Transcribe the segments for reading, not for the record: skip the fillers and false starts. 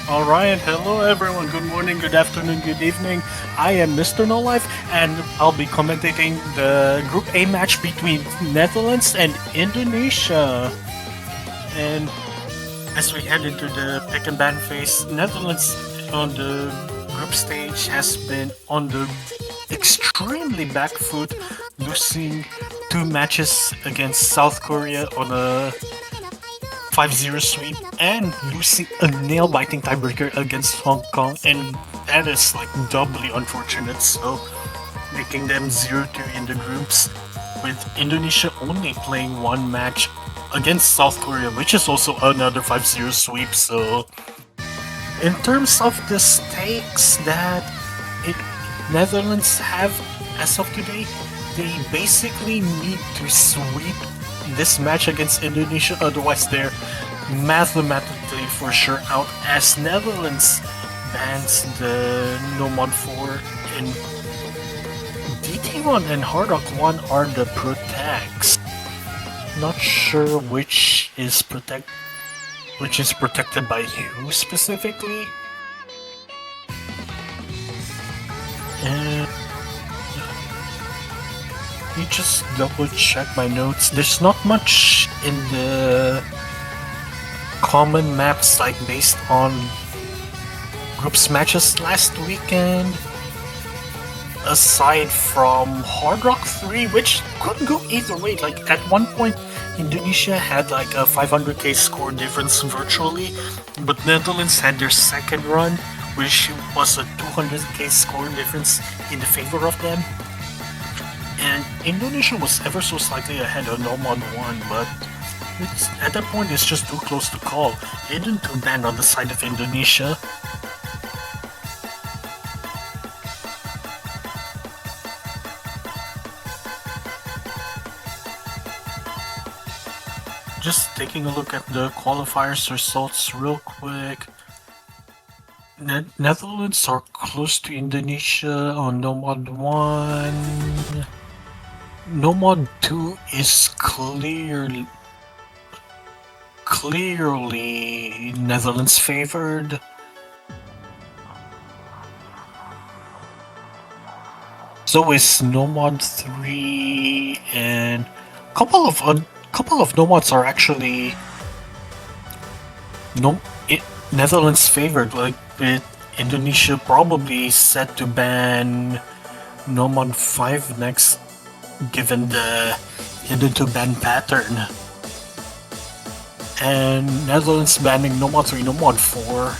Alright, hello everyone, good morning, good afternoon, good evening. I am Mr. No Life and I'll be commentating the Group A match between Netherlands and Indonesia. And as we head into the pick and ban phase, Netherlands on the group stage has been on the extremely back foot, losing two matches against South Korea on a 5-0 sweep and losing a nail-biting tiebreaker against Hong Kong, and that is like doubly unfortunate, so making them 0-2 in the groups, with Indonesia only playing one match against South Korea, which is also another 5-0 sweep. So in terms of the stakes that Netherlands have as of today, they basically need to sweep this match against Indonesia, otherwise they're mathematically for sure out, as Netherlands bans the NOMELON 4 and DT1 and Hard Rock 1 are the protects. Not sure which is protected by who specifically. And let me just double check my notes. There's not much in the common maps like based on groups matches last weekend, aside from Hard Rock 3, which could go either way. Like at one point Indonesia had like a 500k score difference virtually, but Netherlands had their second run, which was a 200k score difference in the favor of them. And Indonesia was ever so slightly ahead of NOMELON 1, but at that point it's just too close to call. It didn't too bad on the side of Indonesia. Just taking a look at the qualifiers results real quick. Netherlands are close to Indonesia on NOMELON 1. NOMELON 2 is clearly Netherlands favored. So is NOMELON 3, and a couple of NOMELONs are actually Netherlands favored, like with Indonesia probably set to ban NOMELON 5 next, given the hidden to ban pattern. And Netherlands banning NOMELON 3, NOMELON 4.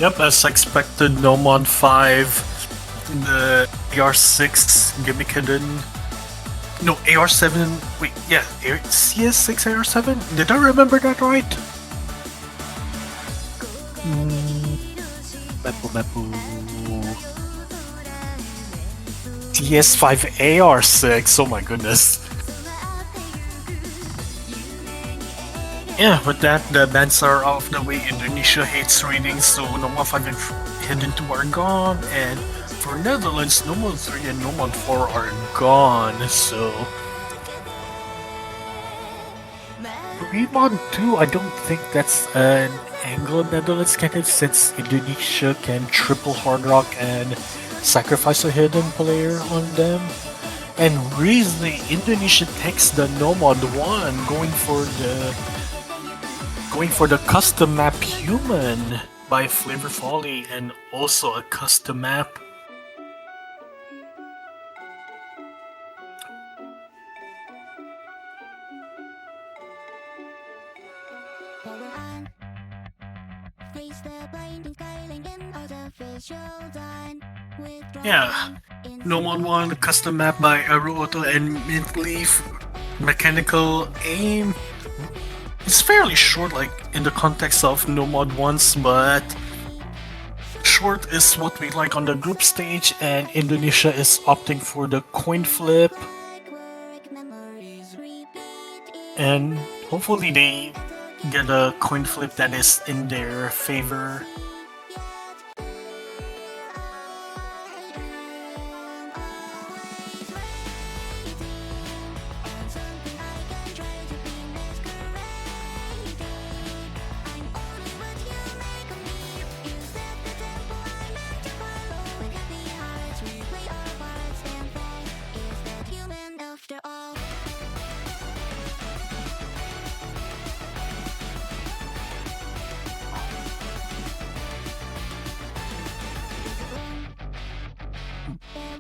Yep, as expected, NOMELON 5, the AR6 gimmick hidden. No, AR7, wait, yeah, CS6 AR7? Did I remember that right? Mapu. CS5 AR6, oh my goodness. Yeah, with that, the bans are off the way. Indonesia hates readings, so NOMELON 5 and Hidden 2 are gone, and for Netherlands, NOMELON 3 and NOMELON 4 are gone, so... NOMELON 2, I don't think that's an Anglo-Netherlands candidate, since Indonesia can triple Hard Rock and sacrifice a hidden player on them. And really, Indonesia takes the NOMELON 1, going for the custom map Human by Flavor Folly, and also a custom map. Yeah, NOMELON 1, custom map by Aruoto and Mintleaf, mechanical aim. It's fairly short, like in the context of NOMELON 1's, but short is what we like on the group stage, and Indonesia is opting for the coin flip. And hopefully they get a coin flip that is in their favor.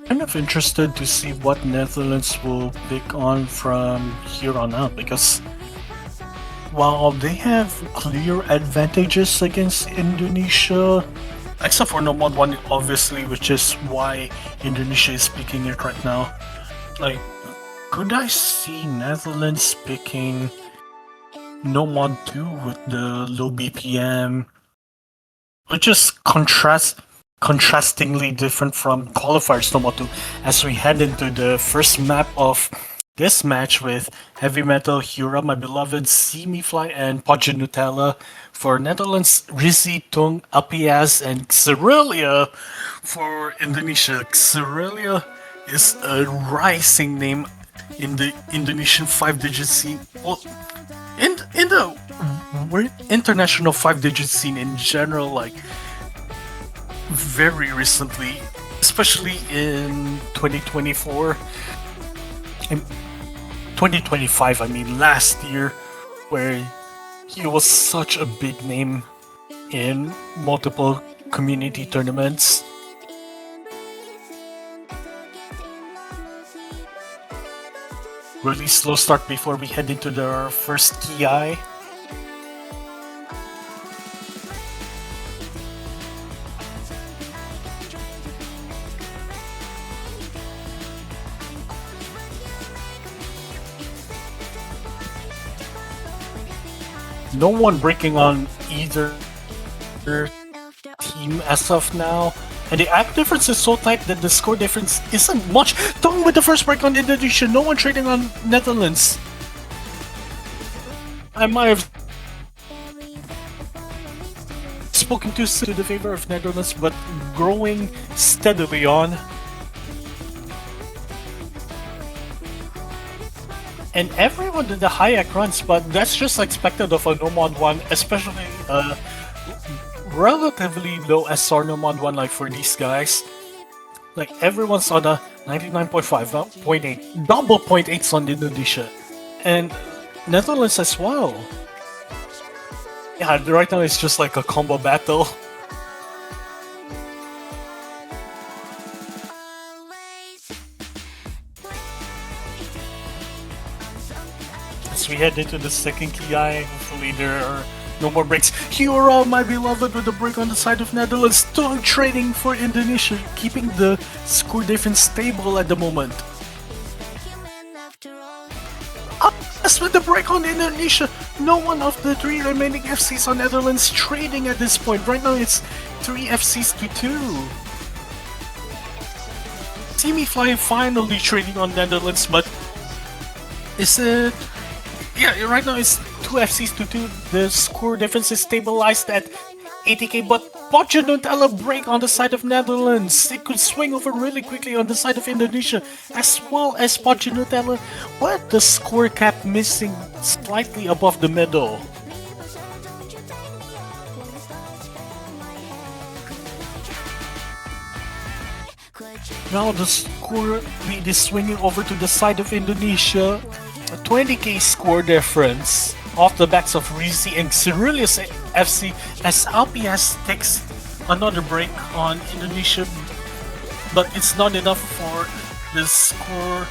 Kind of interested to see what Netherlands will pick on from here on out, because while they have clear advantages against Indonesia, except for NOMELON 1 obviously, which is why Indonesia is picking it right now, like, could I see Netherlands picking NOMELON 2 with the low BPM, which is contrastingly different from qualifiers NOMELON 2, as we head into the first map of this match with Heavy Metal, Hura, My Beloved, See Me Fly, and Podje Nutella. For Netherlands, Rizzy, Tung, Apiaz, and Xtrullor. For Indonesia, Xtrullor is a rising name in the Indonesian 5-digit scene. Well, in the international 5-digit scene in general, like, very recently, especially in 2024. In 2025, I mean, last year, where he was such a big name in multiple community tournaments. Really slow start before we head into the first Kaai. No one breaking on either team as of now, and the act difference is so tight that the score difference isn't much. Tung with the first break on Indonesia, no one trading on Netherlands. I might have spoken too soon to the favor of Netherlands, but growing steadily on. And everyone did the Hayek runs, but that's just expected of a NOMELON 1, especially relatively low SR NOMELON 1, like for these guys. Like, everyone's on a 99.5, not 0.8, double 0.8s on Indonesia. And Netherlands as well. Yeah, right now it's just like a combo battle. As we head into the second Kaai, hopefully there are no more breaks. Hura, My Beloved, with a break on the side of Netherlands. Still trading for Indonesia, keeping the score difference stable at the moment. As with the break on Indonesia, no one of the 3 remaining FCs on Netherlands trading at this point. Right now it's 3 FCs to 2. See Me Fly finally trading on Netherlands, but is it... Yeah, right now it's 2 FCs to 2. The score difference is stabilized at 80k, but Podje Nutella break on the side of Netherlands. It could swing over really quickly on the side of Indonesia, as well as Podje Nutella, but the score cap missing slightly above the middle. Now the score lead is swinging over to the side of Indonesia. A 20k score difference off the backs of Rizzy and Xtrullor's FC, as LPS takes another break on Indonesia, but it's not enough for the score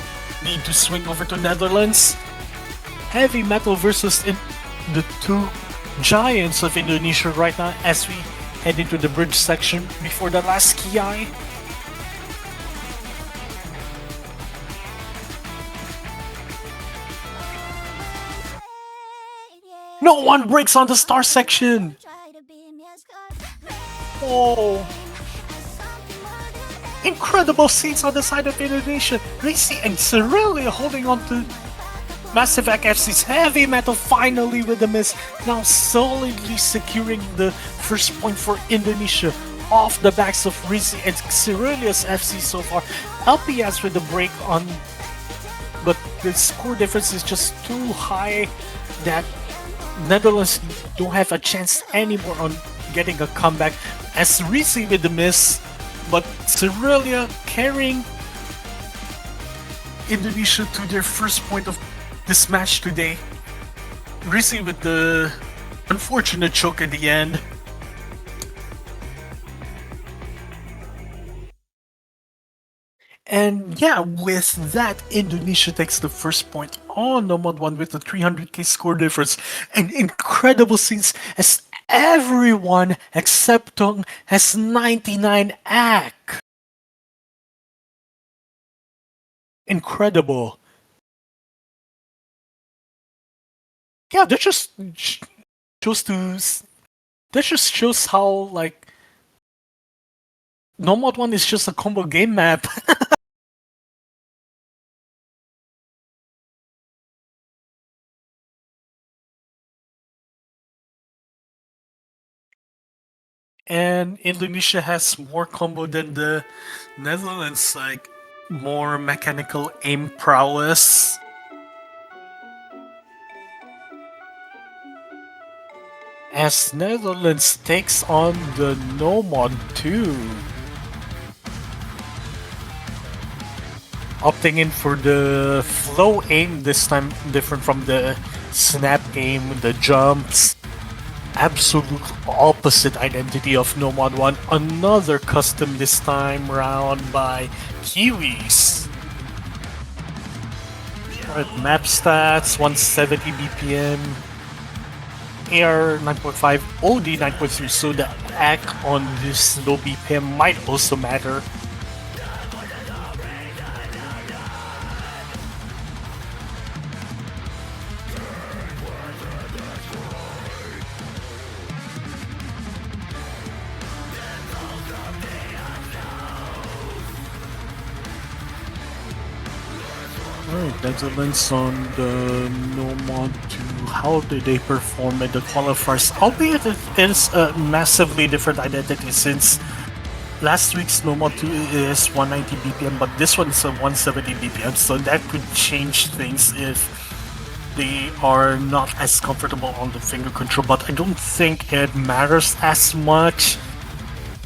lead to swing over to Netherlands. Heavy Metal versus the 2 giants of Indonesia right now as we head into the bridge section before the last Kaai. No one breaks on the star section! Oh! Incredible scenes on the side of Indonesia! Rizzy and Xtrullor holding on to Massive FC's Heavy Metal finally with a miss, now solidly securing the first point for Indonesia off the backs of Rizzy and Xtrullor's FC so far. LPS with the break on, but the score difference is just too high that Netherlands don't have a chance anymore on getting a comeback, as Rizzy with the miss, but Xtrullor carrying Indonesia to their first point of this match today. Rizzy with the unfortunate choke at the end. And yeah, with that, Indonesia takes the first point on Nomad 1 with a 300k score difference. And incredible scenes as everyone except Tong has 99 act. Incredible. Yeah, shows to that just shows how like Nomad 1 is just a combo game map. And Indonesia has more combo than the Netherlands, like more mechanical aim prowess. As Netherlands takes on the Nomon 2, opting in for the flow aim, this time different from the snap aim, the jumps. Absolute opposite identity of Nomad 1, another custom this time round by Kiwis. Alright, map stats, 170 BPM, AR 9.5, OD 9.3, so the act on this low BPM might also matter. Alright, Netherlands on the Nomad 2. How did they perform in the qualifiers? Albeit it is a massively different identity since last week's Nomad 2 is 190 BPM, but this one is a 170 BPM, so that could change things if they are not as comfortable on the finger control, but I don't think it matters as much.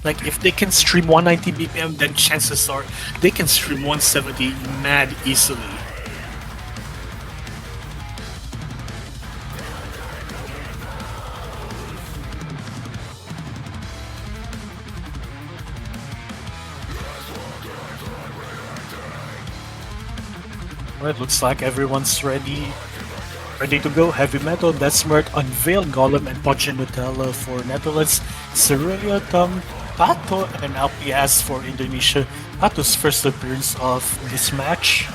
Like, if they can stream 190 BPM, then chances are they can stream 170 mad easily. Well, it looks like everyone's ready to go. Heavy Metal, Desmert, Unveiled Golem, and Ponche Nutella for Netherlands, Cyrilia, Pato, and LPS for Indonesia. Pato's first appearance of this match.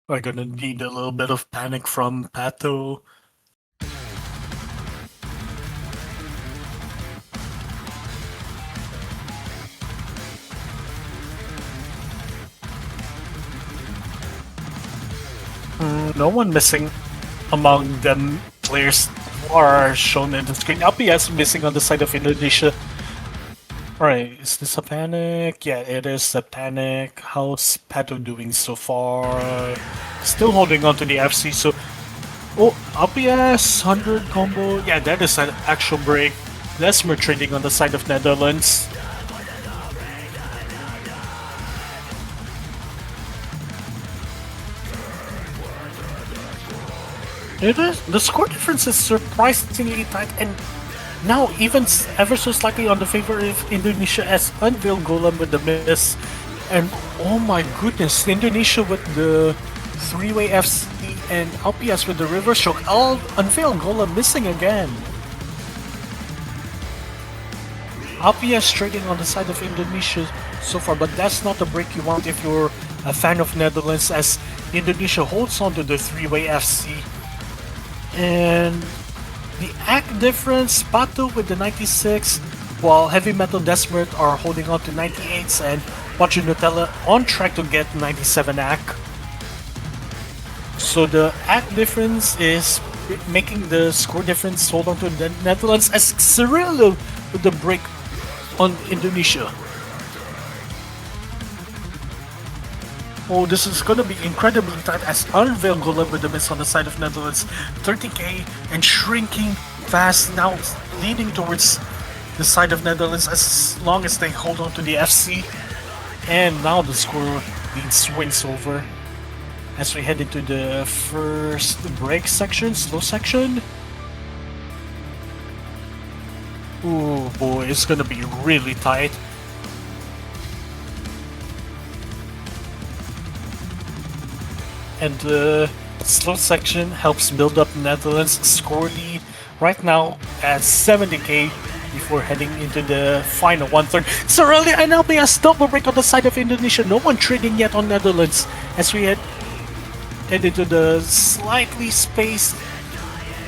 We're gonna need a little bit of panic from Pato. No one missing among them players who are shown in the screen. LPS missing on the side of Indonesia. Alright, is this a panic? Yeah, it is a panic. How's Pato doing so far? Still holding on to the FC, so... Oh, LPS, 100 combo. Yeah, that is an actual break. Lesmer trading on the side of Netherlands. It is. The score difference is surprisingly tight, and now even ever so slightly on the favor of Indonesia as Unveiled Golem with the miss. And oh my goodness, Indonesia with the three-way FC and LPS with the reverse choke. Unveiled Golem missing again. LPS trading on the side of Indonesia so far, but that's not the break you want if you're a fan of Netherlands, as Indonesia holds on to the three-way FC. And the act difference, Pato with the 96, while Heavy Metal Desperate are holding on to 98s, and Ponche Nutella on track to get 97 act. So the act difference is making the score difference hold on to the Netherlands, as Cyrilia with the break on Indonesia. Oh, this is gonna be incredibly tight as Unveiled Golem with the miss on the side of Netherlands. 30k and shrinking fast, now leading towards the side of Netherlands as long as they hold on to the FC. And now the score lead swings over. as we head into the first break section, slow section. Ooh boy, it's gonna be really tight. And the slow section helps build up Netherlands' score lead right now at 70k before heading into the final 1/3. So early NLP has double break on the side of Indonesia. No one trading yet on Netherlands as we head into the slightly spaced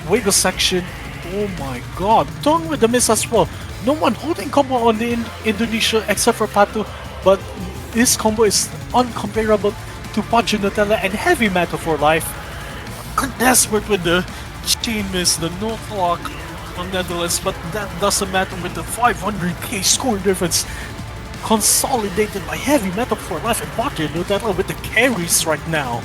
wiggle section. Oh my god, Tong with the miss as well. No one holding combo on the Indonesia except for Patu, but this combo is uncomparable to Podge Nutella and Heavy Metal for Life. Desperate with the chain miss, the no clock on Netherlands, but that doesn't matter with the 500k score difference consolidated by Heavy Metal for Life and Podge Nutella with the carries right now.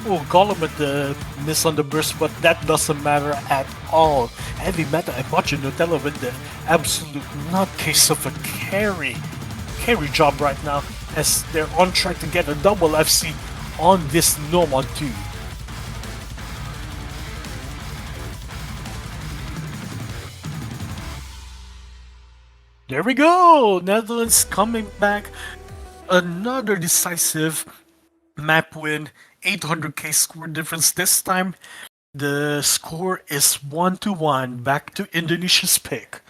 Oh, Gollum with the miss on the burst, but that doesn't matter at all. Heavy Metal and Podge Nutella with the absolute nutcase of a carry job right now as they're on track to get a double FC on this NOMELON 2. There we go! Netherlands coming back. Another decisive map win. 800k score difference this time. The score is 1-1 back to Indonesia's pick.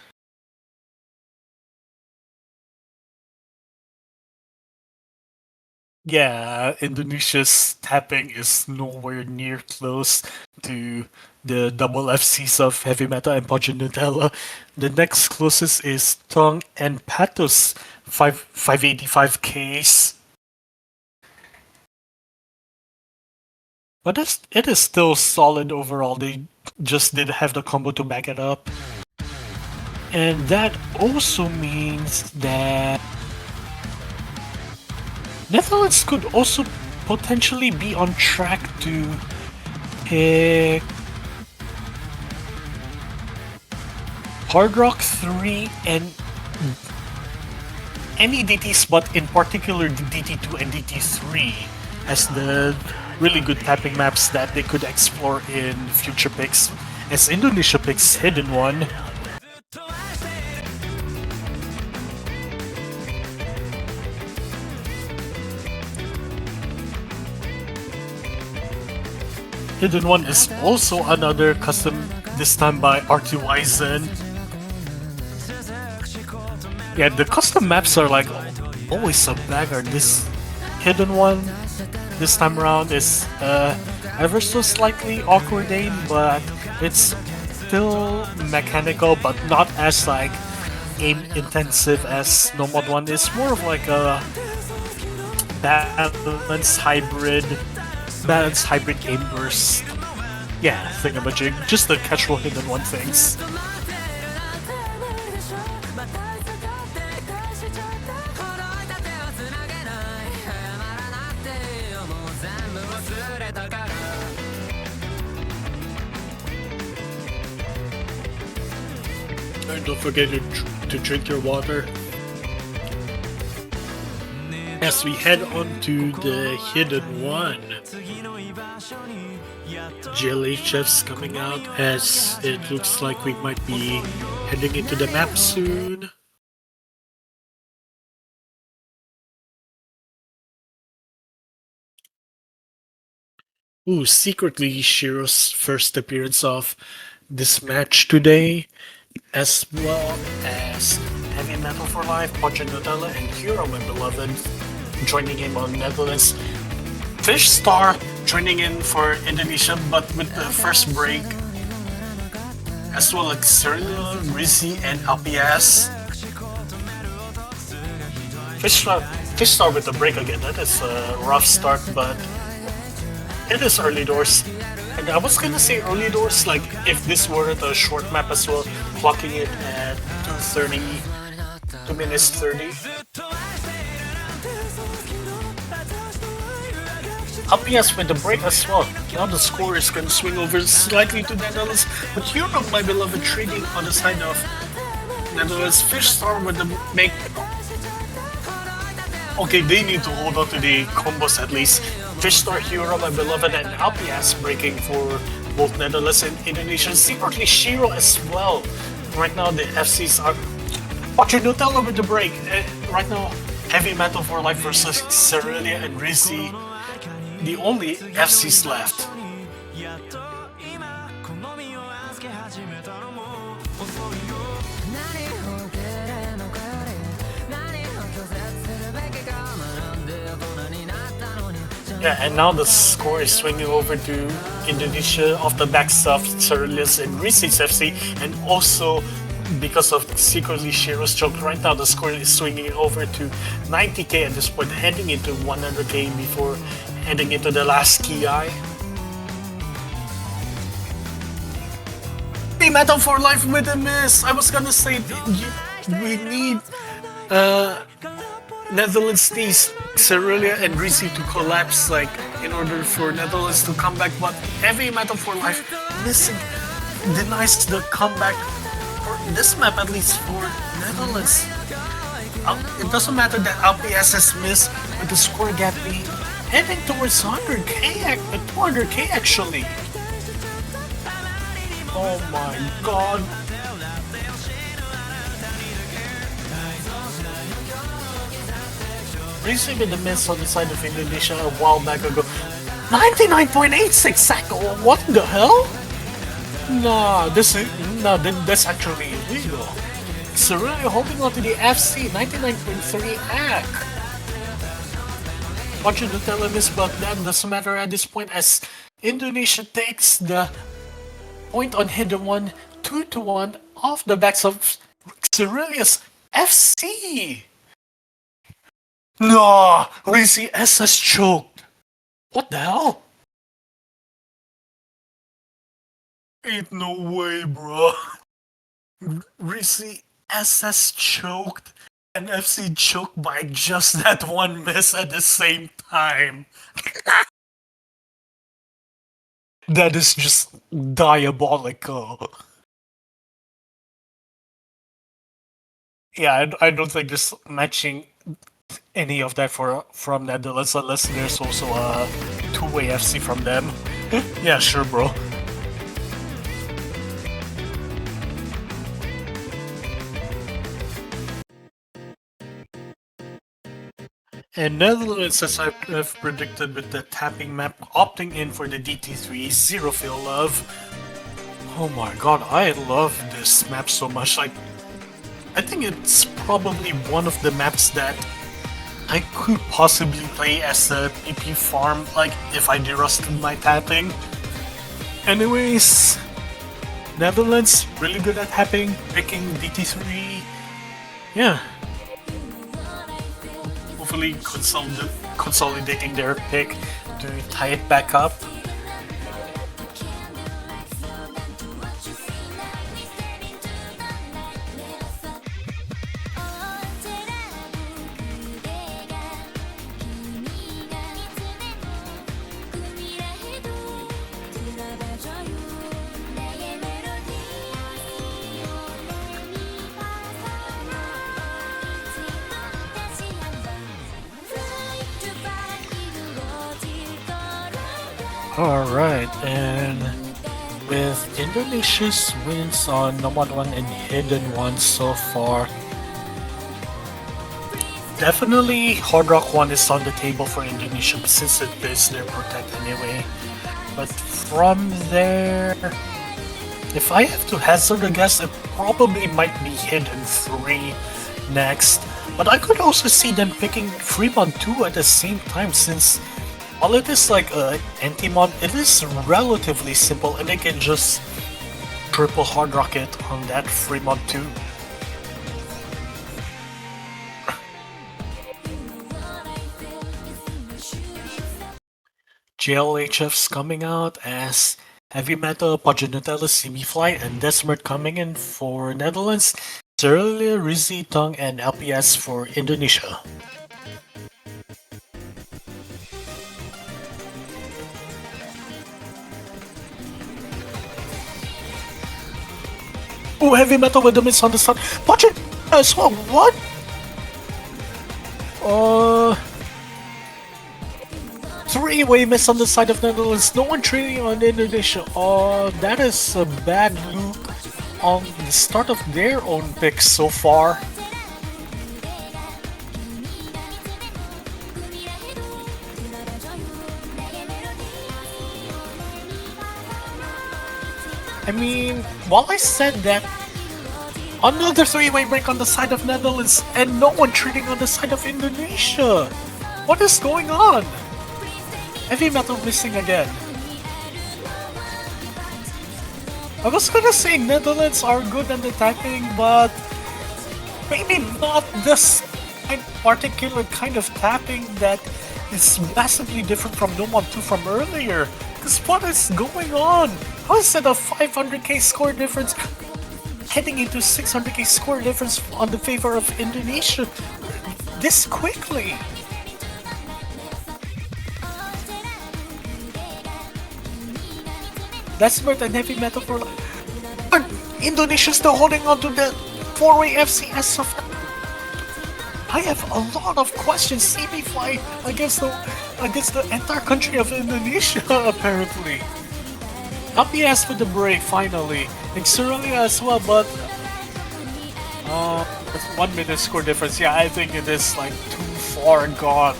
Yeah, Indonesia's tapping is nowhere near close to the double FCs of Heavy Metal and Podge Nutella. The next closest is Tong and Patu's 585Ks. But it is still solid overall. They just didn't have the combo to back it up. And that also means that Netherlands could also potentially be on track to pick Hard Rock 3 and any DTs, but in particular the DT2 and DT3 as the really good tapping maps that they could explore in future picks, as Indonesia picks Hidden One. Hidden One is also another custom, this time by RT Wizen. Yeah, the custom maps are like always a bagger. This Hidden One this time around is ever so slightly awkward aim, but it's still mechanical, but not as like aim intensive as NOMELON 1 is. More of like a balanced hybrid aim burst. Yeah, thingamajig. Just the casual Hidden One things. And don't forget to drink your water. As we head on to the Hidden One, GLHF's coming out as it looks like we might be heading into the map soon. Ooh, secretly Shiro's first appearance of this match today, as well as Heavy Metal for Life, Podge Nutella, and Hero, my beloved, joining him on Netherlands. Fish Star joining in for Indonesia, but with the first break, as well as Xtrullor, Rizzy, and LPS. Fish Star with the break again. That is a rough start, but it is early doors. And I was gonna say early doors, like if this were a short map as well, clocking it at 2 minutes 30. LPS with the break as well. Now the score is gonna swing over slightly to Netherlands, but Europe, my beloved, trading on the side of Netherlands. Fish Star with the make. Okay, they need to hold on to the combos at least. Fish Star, Hero, my beloved, and LPS breaking for both Netherlands and Indonesia. Secretly Shiro as well. Right now the FCs are. Watch your Nutella with the break. Right now, Heavy Metal for Life versus Cerealia and Rizzy. The only FCs left. Yeah, and now the score is swinging over to Indonesia off the backs of Cerealia's and Rizzy's FC, and also because of secretly Shiro's choke. Right now the score is swinging over to 90k at this point, heading into 100k before heading into the last Kaai. The Metal for Life with a miss! I was gonna say, we need Netherlands needs Cerealia and Rizzy to collapse, like, in order for Netherlands to come back, but Heavy Metal for Life missing denies the comeback for this map, at least for Netherlands. It doesn't matter that LPS has missed, but the score gap being heading towards 100k, 200k actually. Oh my god. Rizzy with the miss on the side of Indonesia a while back ago. 99.86 Sacco, what the hell? Nah, that's actually illegal. Cerealia holding on to the FC, 99.3 AC. Watching the tell miss, but that doesn't matter at this point as Indonesia takes the point on hidden one, 2-1 off the backs of Cerealia's FC. No, Rizzy SS choked. What the hell? Ain't no way, bro. Rizzy SS choked and FC choked by just that one miss at the same time. That is just diabolical. Yeah, I don't think there's matching any of that from Netherlands unless there's also a two-way FC from them. Yeah, sure, bro. And Netherlands, as I've predicted with the tapping map, opting in for the DT3 Zero Feel Love. Oh my god, I love this map so much. Like, I think it's probably one of the maps that I could possibly play as a PP farm, like if I derusted my tapping. Anyways, Netherlands, really good at tapping, picking DT3. Yeah. Hopefully consolidating their pick to tie it back up. Alright, and with Indonesia's wins on Nomad 1 and Hidden 1 so far, definitely Hard Rock 1 is on the table for Indonesia since it is their protect anyway. But from there, if I have to hazard a guess, it probably might be Hidden 3 next. But I could also see them picking Fremont 2 at the same time since while it is like an anti-mod, it is relatively simple and they can just triple hard rocket on that Fremont 2. JLHF's coming out as Heavy Metal, Pajanutella, Semi-Fly, and Desmert coming in for Netherlands, Cerealia, Rizzy, Tongue, and LPS for Indonesia. Ooh, heavy metal with the miss on the start. Watch it as well. What? Three-way miss on the side of Netherlands. No one trading on Indonesia. That is a bad loop on the start of their own picks so far. I mean, while I said that, another three-way break on the side of Netherlands and no one trading on the side of Indonesia. What is going on? Heavy metal missing again. I was gonna say Netherlands are good at attacking, but maybe not this particular kind of tapping that is massively different from NOMELON 2 from earlier. Because what is going on? How is it a 500k score difference heading into 600k score difference on the favor of Indonesia this quickly? That's smart and heavy metal for Indonesia still holding on to the 4-way FCS of. I have a lot of questions. CB fly against the entire country of Indonesia apparently. Happy ass with the break finally. Xtrullor as well, but it's 1 minute score difference. Yeah, I think it is like too far gone.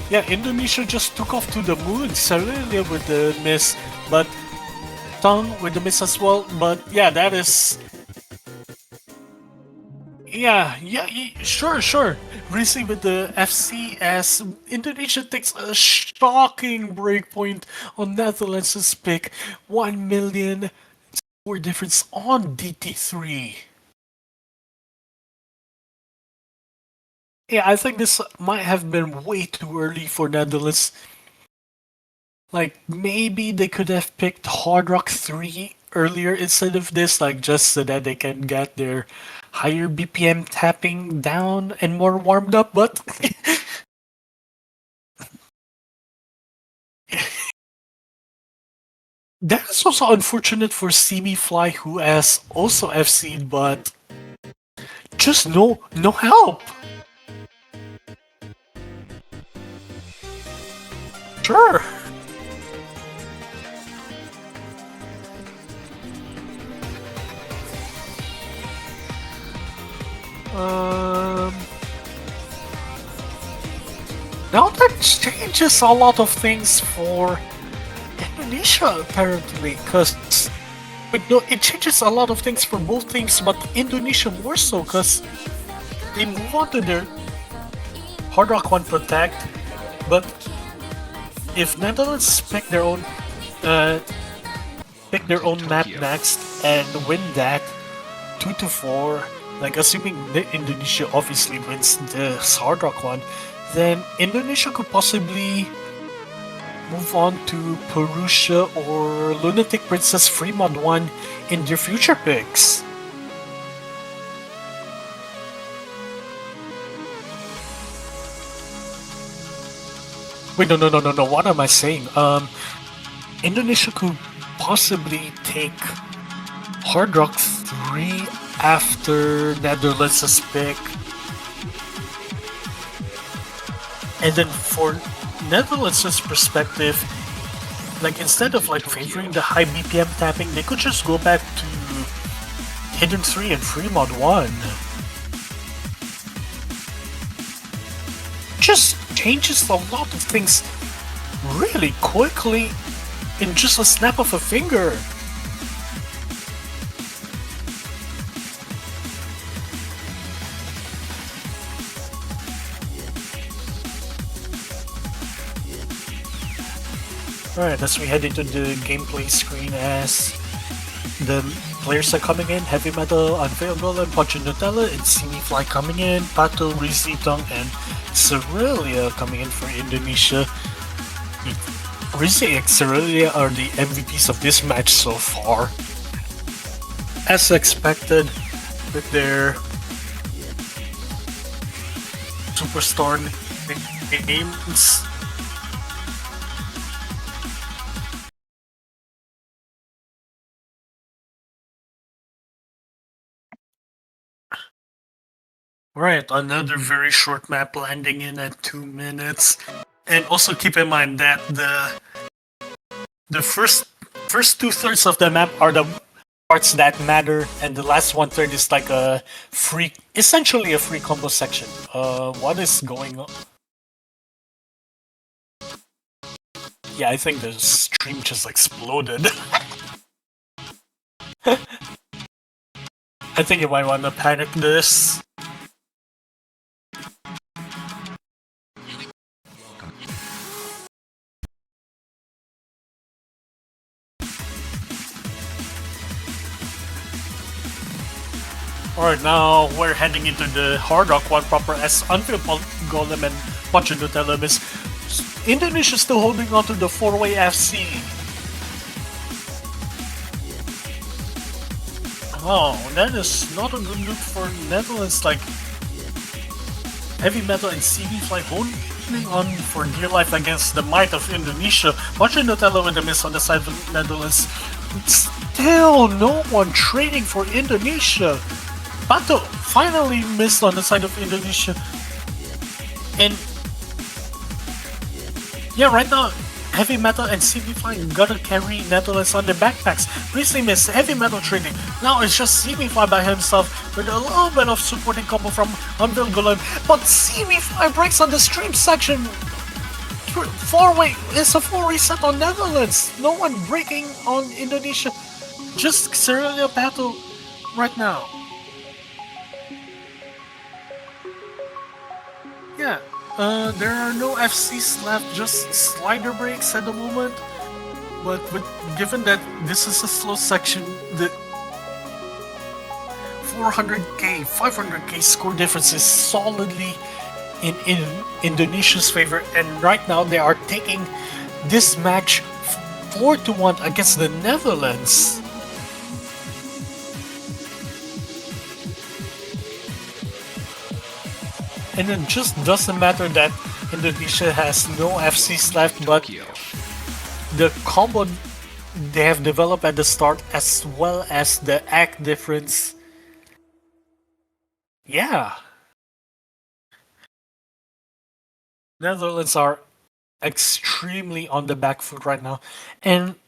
Yeah, Indonesia just took off to the moon. Xtrullor with the miss, but Tong with the miss as well. But yeah, that is. Yeah, sure. Recently with the FCS, Indonesia takes a shocking breakpoint on Netherlands' pick. 1 million score difference on DT3. Yeah, I think this might have been way too early for Netherlands. Like, maybe they could have picked Hard Rock 3 earlier instead of this, like, just so that they can get their higher BPM tapping down and more warmed up, but that is also unfortunate for CB Fly, who has also FC'd, but just no help. Sure. Now that changes a lot of things for Indonesia apparently, because no, it changes a lot of things for both teams, but Indonesia more so, because they move on to their Hard Rock 1 Protect, but if Netherlands pick their own map next and win that 2-4, like assuming Indonesia obviously wins the Hard Rock 1, then Indonesia could possibly move on to Purusha or Lunatic Princess Fremont 1 in their future picks. Wait, no, what am I saying? Indonesia could possibly take Hard Rock 3 after Netherlands' pick. And then for Netherlands' perspective, like instead of like favoring the high BPM tapping, they could just go back to Hidden 3 and Fremont 1. Just changes a lot of things really quickly in just a snap of a finger. Alright, as we head into the gameplay screen as the players are coming in, Heavy Metal, Unveiled Golem, Punch and Nutella, and Simi Fly coming in, Pato, Rizitong, and Xtrullor coming in for Indonesia. Rizzi and Xtrullor are the MVPs of this match so far. As expected, with their superstar names. Right, another very short map landing in at 2 minutes. And also keep in mind that the first 2/3 of the map are the parts that matter, and the last 1/3 is like a free, essentially a free combo section. What is going on? Yeah, I think the stream just exploded. I think you might want to panic this. Alright, now we're heading into the Hard Rock one proper as Unveiled Golem and Nutella is Indonesia still holding on to the 4-way FC. Oh, that is not a good look for Netherlands, like Heavy Metal and CV Fly holding on for dear life against the might of Indonesia. Nutella with a miss on the side of the Netherlands. Still no one trading for Indonesia. Bato finally missed on the side of Indonesia. And yeah, right now, Heavy Metal and CB5 gotta carry Netherlands on their backpacks. Previously missed Heavy Metal trading. Now it's just CB5 by himself with a little bit of supporting combo from Unveiled Golem. But CB5 breaks on the stream section. 4-way, it's a 4 reset on Netherlands. No one breaking on Indonesia. Just Xtrullor battle right now. Yeah, there are no FCs left, just slider breaks at the moment. But given that this is a slow section, the 400k, 500k score difference is solidly in Indonesia's favor, and right now they are taking this match 4-1 against the Netherlands. And it just doesn't matter that Indonesia has no FCs left, but the combo they have developed at the start as well as the act difference. Yeah. Netherlands are extremely on the back foot right now. And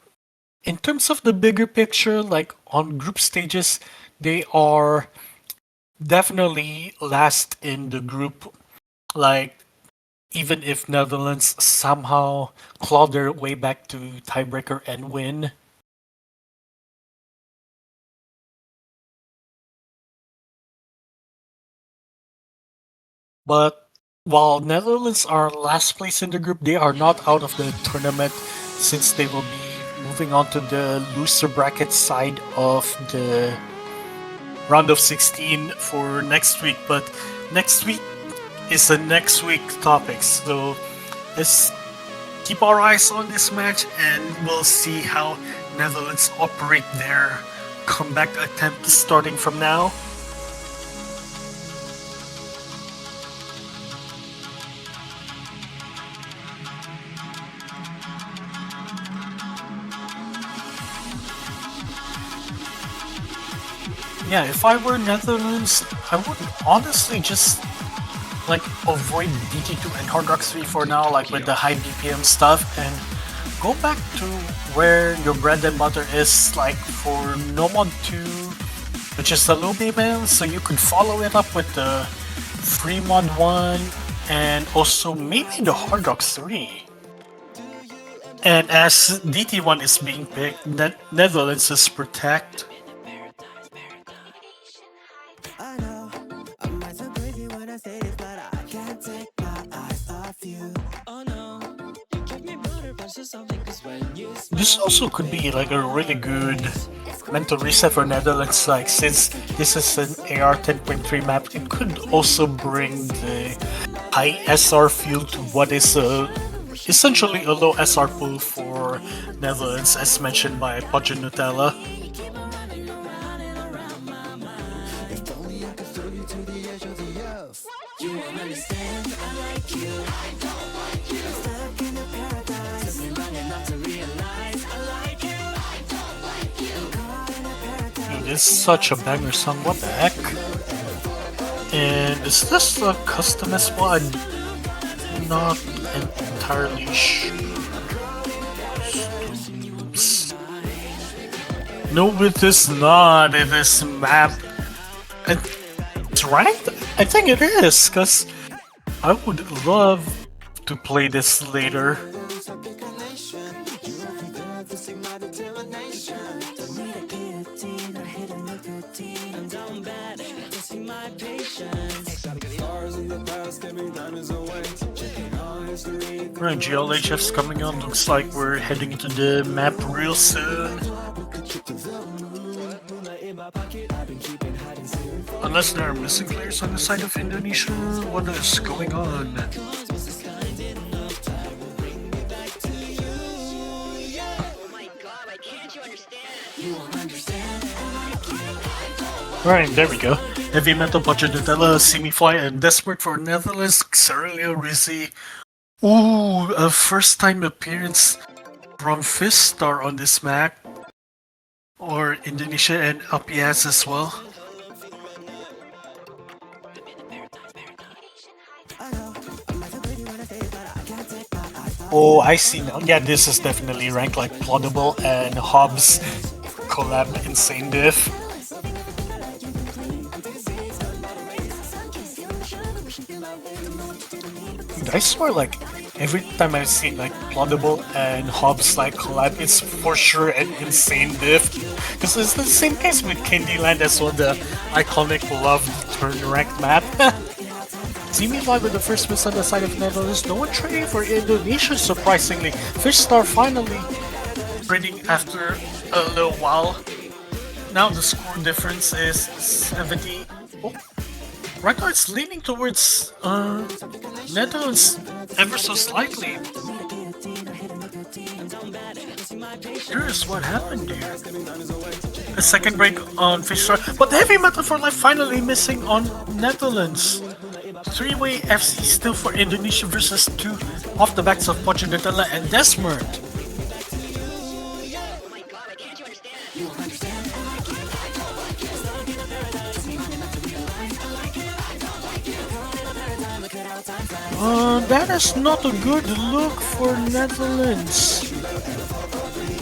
in terms of the bigger picture, like on group stages, they are definitely last in the group. Like, even if Netherlands somehow claw their way back to tiebreaker and win. But while Netherlands are last place in the group, they are not out of the tournament since they will be moving on to the loser bracket side of the round of 16 for next week. But next week is the next week topic, so let's keep our eyes on this match and we'll see how Netherlands operate their comeback attempt starting from now. Yeah, if I were Netherlands, I would honestly just like avoid DT2 and Hard Rock 3 for now, like with the high BPM stuff, and go back to where your bread and butter is, like for NOMELON 2, which is the low BPM, so you could follow it up with the free mod 1 and also maybe the Hard Rock 3. And as DT1 is being picked, Netherlands is protect. This also could be like a really good mental reset for Netherlands, like since this is an AR 10.3 map, it could also bring the high SR feel to what is essentially a low SR pool for Netherlands, as mentioned by Nutella. Dude, this is such a banger song, what the heck? And is this a custom as well? I'm not entirely sure. No, it is not. It is map. It's ranked? I think it is, because I would love to play this later. Right, GLHF's coming on. Looks like we're heading to the map real soon. Unless there are missing players on the side of Indonesia, what is going on? Alright, there we go. Heavy Metal, Nutella, Semi-Fly, and Desperate for Netherlands, Xtrullor, Rizzi. Ooh, a first time appearance from Fistar on this map. Or Indonesia and APS as well. Oh, I see now. Yeah, this is definitely ranked like Plaubbes and Hobbs collab insane diff. I swear, like, every time I've seen like Plaubbes and Hobbs like collab, it's for sure an insane diff. Because it's the same case with Candyland as well, the iconic loved turn ranked map. Semi-Fly with the first miss on the side of Netherlands. No one trading for Indonesia, surprisingly. Fishstar finally trading after a little while. Now the score difference is 70. Oh. Right now it's leaning towards Netherlands ever so slightly. Curious what happened here. A second break on Fishstar, but Heavy Metal for Life finally missing on Netherlands. Three-way FC still for Indonesia versus 2 off the backs of Nutella and Desmond. That is not a good look for Netherlands.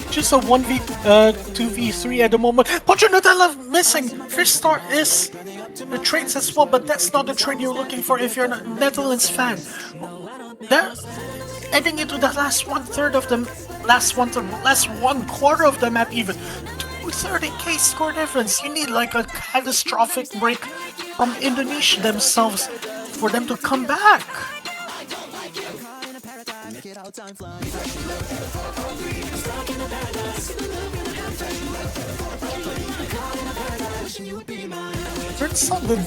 Just a 2v3 at the moment. Nutella missing. Fishstar is the trades as well, but that's not the trade you're looking for if you're a Netherlands fan. They're heading into the last one quarter of the map even. 230k score difference. You need like a catastrophic break from Indonesia themselves for them to come back. Turns out the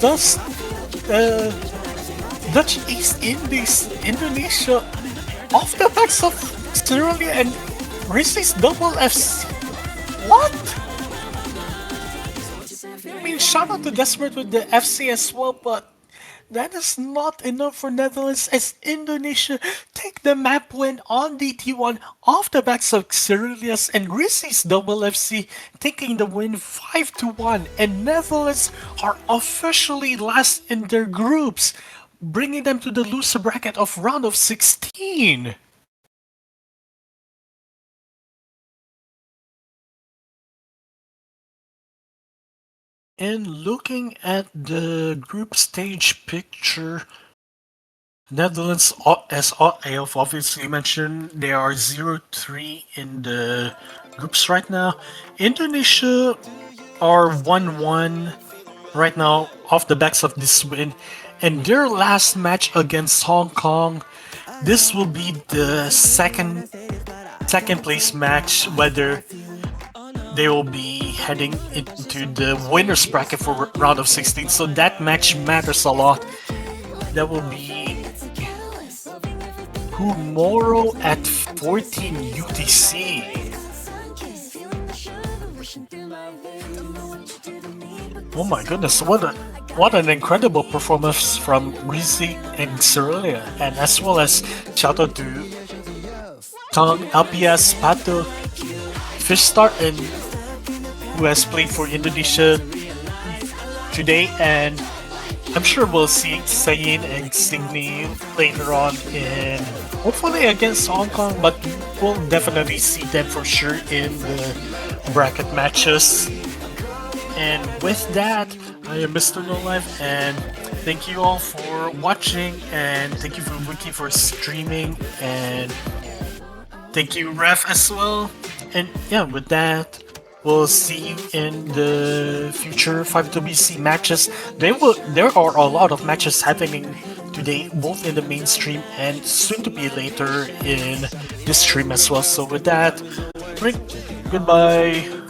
Dutch East Indies, Indonesia, off the backs of Xtrullor and Rizzi's double FC. What? I mean, shout out to Desperate with the FC as well, but that is not enough for Netherlands as Indonesia take the map win on DT1 off the backs of Xtrullor's and Rizzi's double FC, taking the win 5-1, and Netherlands are officially last in their groups, bringing them to the loser bracket of round of 16. And looking at the group stage picture, Netherlands, as I have obviously mentioned, they are 0-3 in the groups right now. Indonesia are 1-1 right now off the backs of this win. And their last match against Hong Kong, this will be the second place match, whether they will be heading into the winner's bracket for round of 16, so that match matters a lot. That will be tomorrow at 14 UTC. Oh my goodness, what an incredible performance from Rizzi and Xtrullor, and as well as shout out to Tong, Alpias, Pato, Fishstar, and who has played for Indonesia today, and I'm sure we'll see Sayin and Signy later on in hopefully against Hong Kong, but we'll definitely see them for sure in the bracket matches. And with that, I am Mr. No Life, and thank you all for watching, and thank you Fubukii for streaming, and thank you Ref as well. And yeah, with that, we'll see you in the future 5WC matches. There are a lot of matches happening today, both in the mainstream and soon to be later in this stream as well. So with that, goodbye.